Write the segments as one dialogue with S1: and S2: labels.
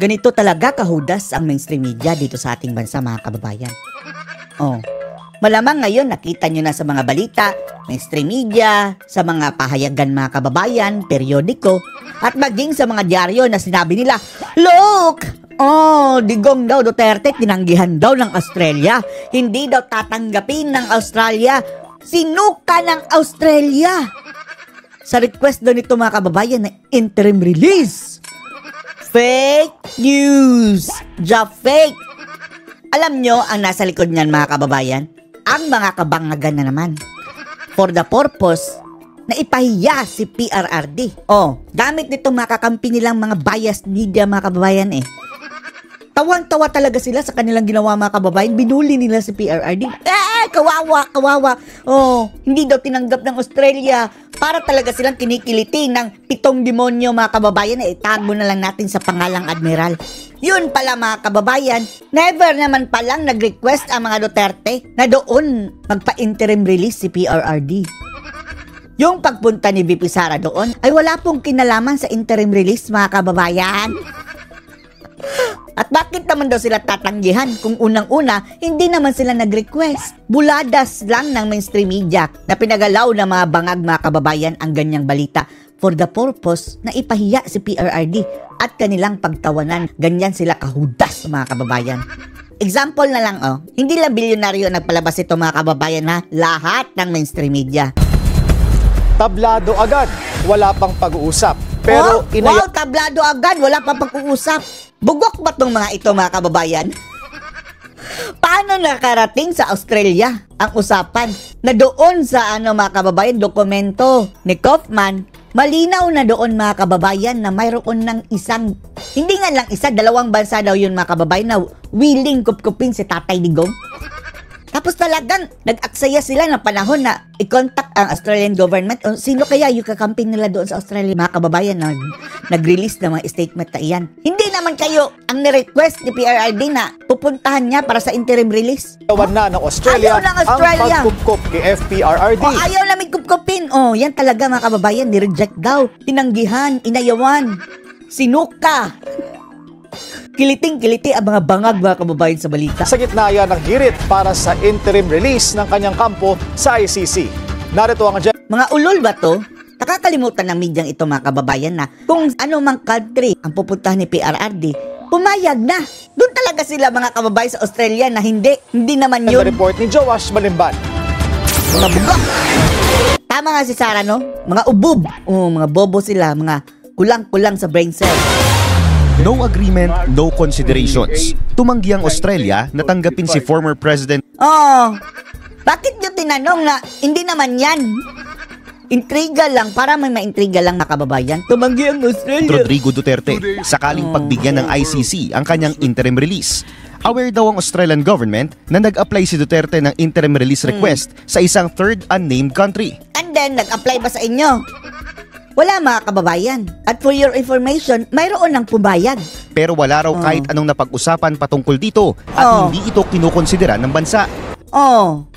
S1: Ganito talaga kahudas ang mainstream media dito sa ating bansa, mga kababayan. Oh, malamang ngayon nakita nyo na sa mga balita, mainstream media, sa mga pahayagan mga kababayan, periodiko, at maging sa mga dyaryo na sinabi nila, look! Oh, Digong daw Duterte tinanggihan daw ng Australia. Hindi daw tatanggapin ng Australia. Sinuka ng Australia sa request daw nito mga kababayan na interim release. Fake news. Job fake. Alam nyo ang nasa likod niyan mga kababayan? Ang mga kabangagan na naman. For the purpose na ipahiya si PRRD. Oh, gamit nito mga kakampi nilang mga biased media mga kababayan eh. Tawang-tawa talaga sila sa kanilang ginawa mga kababayan. Binuli nila si PRRD. Kawawa, kawawa. Oh, hindi daw tinanggap ng Australia. Para talaga silang kinikiliti ng 7 demonyo mga kababayan na itago na lang natin sa pangalang Admiral. Yun pala mga kababayan, never naman palang nag-request ang mga Duterte na doon magpa-interim release si PRRD. Yung pagpunta ni VP Sara doon ay wala pong kinalaman sa interim release mga kababayan. At bakit naman daw sila tatanggihan kung unang-una hindi naman sila nag-request? Buladas lang ng mainstream media na pinagalaw ng mga bangag mga kababayan ang ganyang balita for the purpose na ipahiya si PRRD at kanilang pagtawanan. Ganyan sila kahudas mga kababayan. Example na lang hindi lang bilyonaryo nagpalabas ito mga kababayan na lahat ng mainstream media.
S2: Tablado agad, wala pang pag-uusap. Pero
S1: wow, tablado agad, wala pang pag-uusap. Bugok ba tong mga ito mga kababayan? Paano nakarating sa Australia ang usapan na doon sa mga kababayan dokumento ni Kaufman, malinaw na doon mga kababayan na mayroon ng isang, hindi nga lang isa, 2 bansa daw yun mga kababayan na willing kupkupin si Tatay Digong. Tapos talagang nag-aksaya sila ng panahon na i-contact ang Australian government. O sino kaya yung kakampi nila doon sa Australia? Mga kababayan na nag-release ng mga statement na iyan. Hindi naman kayo ang ni-request ni PRRD na pupuntahan niya para sa interim release.
S2: Ayaw na ng Australia, ang pagkupkup kay FPRRD.
S1: Ayaw namin kupkupin. Yan talaga mga kababayan, ni-reject daw. Tinanggihan, inayawan, sinuka. Kiliting-kiliti ang mga bangag mga kababayan sa balita.
S2: Sa gitna yan ng hirit para sa interim release ng kanyang kampo sa ICC. Narito ang
S1: mga ulol ba to? Nakakalimutan ng medyang ito mga kababayan na kung ano mang country ang pupuntahan ni PRRD, pumayag na. Doon talaga sila mga kababayan sa Australia na hindi naman yun.
S2: Ang report ni Joash Malimban.
S1: Mga bugak. Tama nga si Sara, no? Mga ubub. Mga bobo sila, mga kulang-kulang sa brain cell.
S3: No agreement, no considerations. Tumanggi ang Australia na tanggapin si former President.
S1: Bakit nyo tinanong na hindi naman yan? Intriga lang, para may maintriga lang na kababayan. Tumanggi ang Australia.
S3: Rodrigo Duterte, sakaling pagbigyan ng ICC ang kanyang interim release. Aware daw ang Australian government na nag-apply si Duterte ng interim release request sa isang third unnamed country.
S1: And then, nag-apply ba sa inyo? Wala mga kababayan. At for your information, mayroon ng pumayag.
S3: Pero wala raw kahit anong napag-usapan patungkol dito at hindi ito kinukonsidera ng bansa.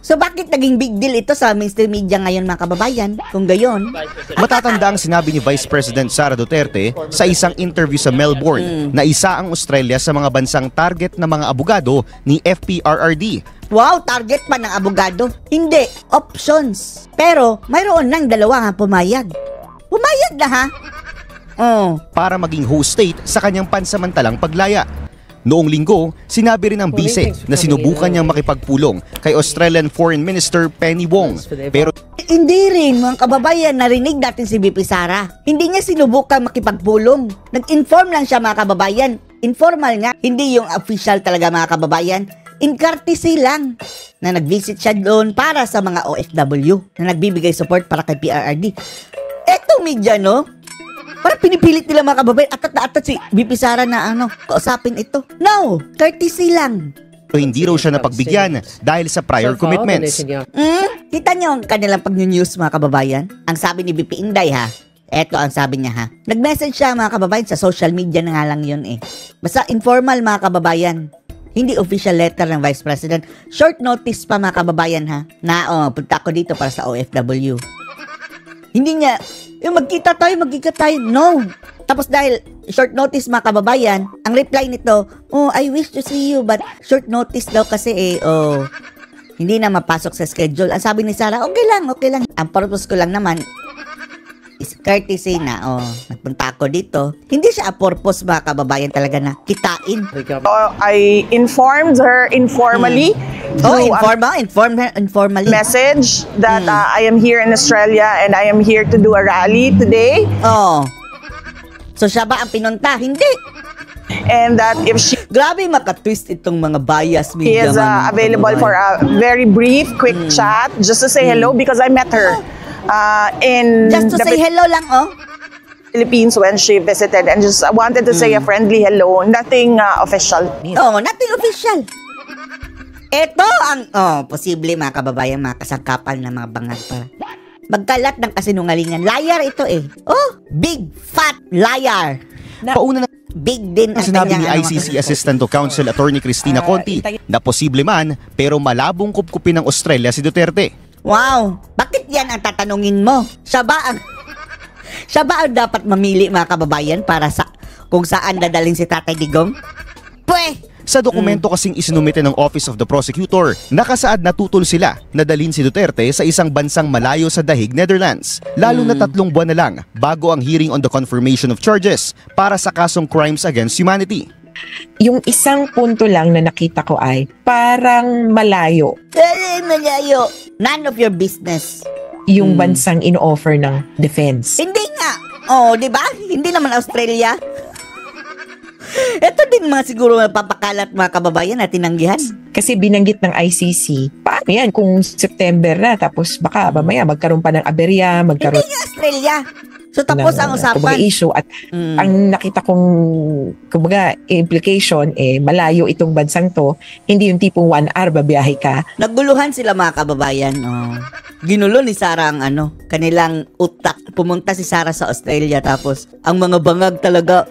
S1: So bakit naging big deal ito sa mainstream media ngayon mga kababayan? Kung gayon,
S3: matatanda ang sinabi ni Vice President Sara Duterte sa isang interview sa Melbourne na isa ang Australia sa mga bansang target ng mga abogado ni FPRRD.
S1: Wow, target pa ng abogado? Hindi, options. Pero mayroon ng 2 pumayag. Pumayag na ha?
S3: Para maging host state sa kanyang pansamantalang paglaya. Noong linggo, sinabi rin ng bise na sinubukan niyang makipagpulong kay Australian Foreign Minister Penny Wong. Pero
S1: hindi rin mga kababayan, narinig natin si VP Sara. Hindi niya sinubukan makipagpulong. Nag-inform lang siya mga kababayan. Informal nga, hindi yung official talaga mga kababayan. In courtesy lang na nag-visit siya doon para sa mga OFW na nagbibigay support para kay PRRD. Etong media, no? Parang pinipilit nila mga kababayan, atat na atat si VP Sara na kausapin ito. No, courtesy lang.
S3: Pero hindi raw siya napagbigyan dahil sa prior commitments.
S1: Kita niyo ang kanilang pag-news mga kababayan? Ang sabi ni VP Inday ha, eto ang sabi niya ha. Nag-message siya mga kababayan sa social media na nga lang yun eh. Basta informal mga kababayan. Hindi official letter ng Vice President. Short notice pa mga kababayan ha. Na punta ako dito para sa OFW. Hindi niya, magkita tayo. No. Tapos dahil short notice mga kababayan. Ang reply nito, oh, I wish to see you but short notice daw kasi hindi na mapasok sa schedule. Ang sabi ni Sarah, okay lang. Ang purpose ko lang naman is courtesy na, nagpunta ako dito. Hindi siya a purpose mga kababayan talaga na kitain.
S4: I informed her informally.
S1: Informally.
S4: Message that I am here in Australia and I am here to do a rally today.
S1: So siya ba ang pinunta? Hindi.
S4: And that if she
S1: Grabe maka-twist itong mga bias media.
S4: is available for a very brief, quick chat, just to say hello because I met her in
S1: Just to
S4: the
S1: say hello lang,
S4: Philippines when she visited and just wanted to say a friendly hello. Nothing official.
S1: Nothing official. Ito ang, posible mga kababayan, mga kasangkapan na mga bangag para magkalat ng kasinungalingan. Liar ito big fat liar.
S3: Pauna na
S1: Big din ang
S3: sinabi ni
S1: kanyang,
S3: ICC Assistant to Counsel Attorney Cristina Conti na posible man pero malabong kupkupin ng Australia si Duterte.
S1: Wow! Bakit yan ang tatanungin mo? Siya ba ang dapat mamili mga kababayan para sa kung saan dadalhin si Tatay Digong?
S3: Sa dokumento kasing isinumite ng Office of the Prosecutor, nakasaad na tutol sila na dalhin si Duterte sa isang bansang malayo sa dahig Netherlands, lalo na 3 buwan na lang bago ang hearing on the confirmation of charges para sa kasong crimes against humanity.
S5: Yung isang punto lang na nakita ko ay parang malayo
S1: Malayo. None of your business.
S5: yung bansang in-offer ng defense.
S1: Hindi nga. Di ba? Hindi naman Australia. Ito din mga siguro papakalat mga kababayan na tinanggihan.
S5: Kasi binanggit ng ICC, paano yan kung September na tapos baka mamaya magkaroon pa ng aberya, magkaroon
S1: Hindi nga Australia. So tapos ang usapan.
S5: issue at ang nakita kong kumbaga implication malayo itong bansang to, hindi yung tipong 1 hour babiyahe ka.
S1: Naguluhan sila mga kababayan. Ginulo ni Sarah ang kanilang utak. Pumunta si Sarah sa Australia tapos ang mga bangag talaga,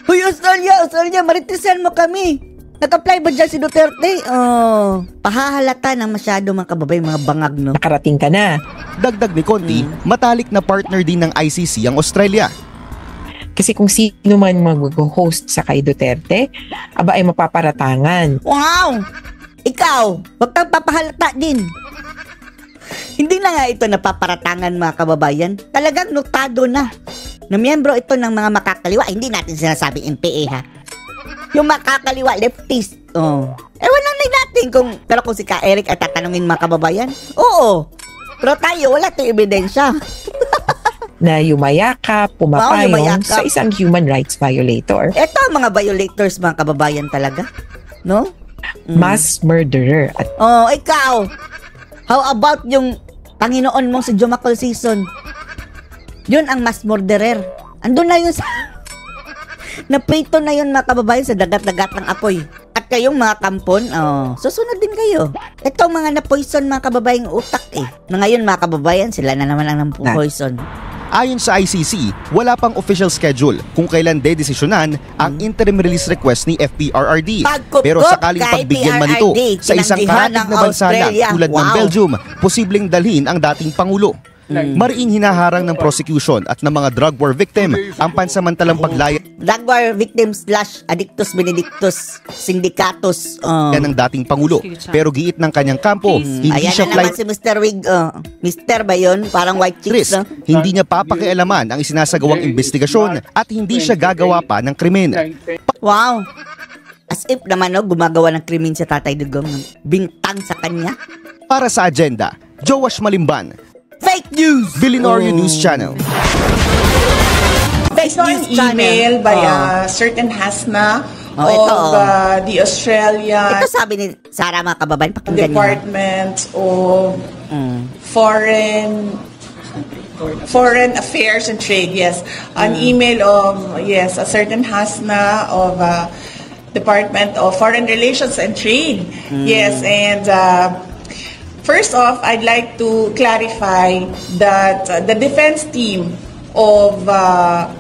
S1: Hoy, Australia, maritisan mo kami. Nag-apply ba dyan si Duterte? Pahahalata na masyado mga kababayan, mga bangag, no?
S5: Nakarating ka na.
S3: Dagdag ni Conti, matalik na partner din ng ICC ang Australia.
S5: Kasi kung sino man mag-host sa kay Duterte, aba ay mapaparatangan.
S1: Wow! Ikaw, wag kang papahalata din. Hindi na nga ito napaparatangan mga kababayan. Talagang notado na miyembro ito ng mga makakaliwa. Hindi natin sinasabing MPA ha. Yung makakaliwa, leftist. Ewan lang natin pero kung si Ka Eric ay tatanungin mga kababayan, oo. Pero tayo, wala itong ebidensya.
S5: Na yumayakap, pumapayong sa isang human rights violator.
S1: Ito ang mga violators mga kababayan talaga. No?
S5: Mass murderer. At
S1: Ikaw. How about yung Panginoon mong si Jumacal Season? Yun ang mass murderer. Andun na yun sa naprito na yun mga kababayan sa dagat-dagat ng apoy. At kayong mga kampon, susunod din kayo. Ito mga na-poison mga kababayan utak Na ngayon mga kababayan, sila na naman ang na-poison.
S3: Ayon sa ICC, wala pang official schedule kung kailan dedesisyonan ang interim release request ni FPRRD. Pero sakaling pagbigyan man ito sa isang karatig na bansa na tulad ng Belgium, posibleng dalhin ang dating Pangulo. Mariing hinaharang ng prosecution at ng mga drug war victim ang pansamantalang paglaya
S1: Drug war victim / Addictus Benedictus Sindicatus
S3: yan ng dating Pangulo. Pero giit ng kanyang kampo, hindi
S1: ayan
S3: siya
S1: na naman si Mr. Wig. Mr. ba yun? Parang white chicks.
S3: Hindi niya papakialaman ang isinasagawang investigasyon at hindi siya gagawa pa ng krimen.
S1: Wow! As if naman gumagawa ng krimen si Tatay Digong ng bintang sa kanya.
S3: Para sa agenda, Joash Malimban,
S1: Fake news!
S3: Vilinorio News Channel.
S1: Fake news channel.
S6: Email by a certain Hasna of the Australia
S1: Ito sabi ni Sarah mga kababayan, pakinggan niyo.
S6: Department of Foreign Affairs and Trade. Yes, an email of a certain Hasna of Department of Foreign Relations and Trade. Yes, and first off, I'd like to clarify that the defense team of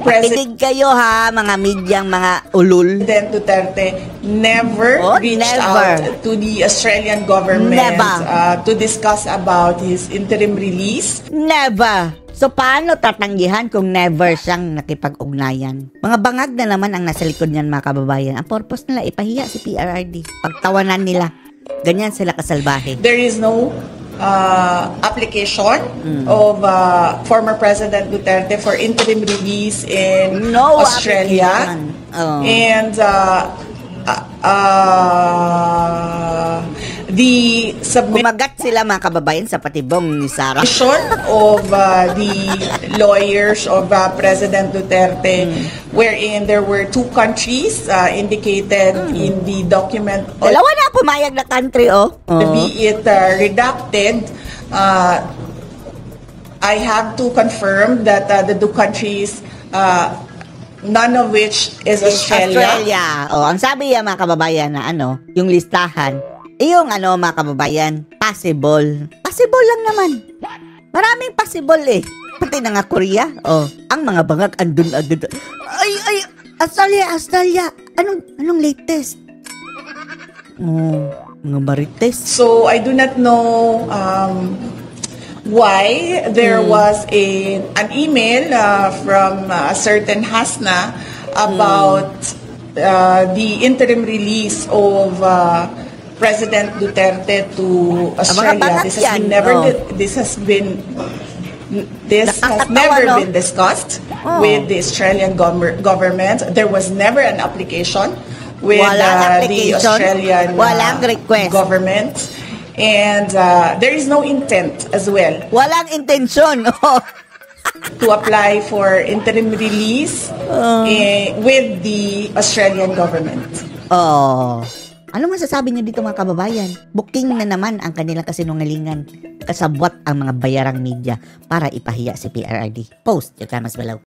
S6: President
S1: Pakinig kayo ha, mga medyang mga ulul.
S6: Duterte never reached out to the Australian government to discuss about his interim release.
S1: Never. So paano tatanggihan kung never siyang nakipag-ugnayan? Mga bangag na naman ang nasa likod niyan mga kababayan. Ang purpose nila ipahiya si PRRD. Pagtawanan nila. Ganyan sila kasalbahe.
S6: There is no application of former President Duterte for interim release in
S1: No
S6: Australia.
S1: application. Oh.
S6: And the submission
S1: Kumagat sila mga kababayan sa patibong ni Sarah.
S6: of the lawyers of President Duterte, wherein there were two countries indicated in the document,
S1: Dalawa na pumayag na country, oh.
S6: be it redacted. I have to confirm that the two countries, none of which is Australia.
S1: Oh, ang sabi yan mga kababayan na yung listahan, yung mga kababayan, possible. Possible lang naman. Maraming possible eh. Pati na nga Korea. Oh, ang mga bangag andun. Ay, Australia. Anong latest? Oh, mga marites.
S6: So I do not know why there was an email from a certain Hasna about the interim release of President Duterte to Australia. This has been never been discussed with the Australian government. There was never an application with the Australian government. And there is no intent as well.
S1: Walang intensyon.
S6: To apply for interim release with the Australian government.
S1: Oh. Ano masasabi niyo dito mga kababayan? Booking na naman ang kanilang kasinungalingan. Kasabwat ang mga bayarang media para ipahiya si PRRD. Post your comments below.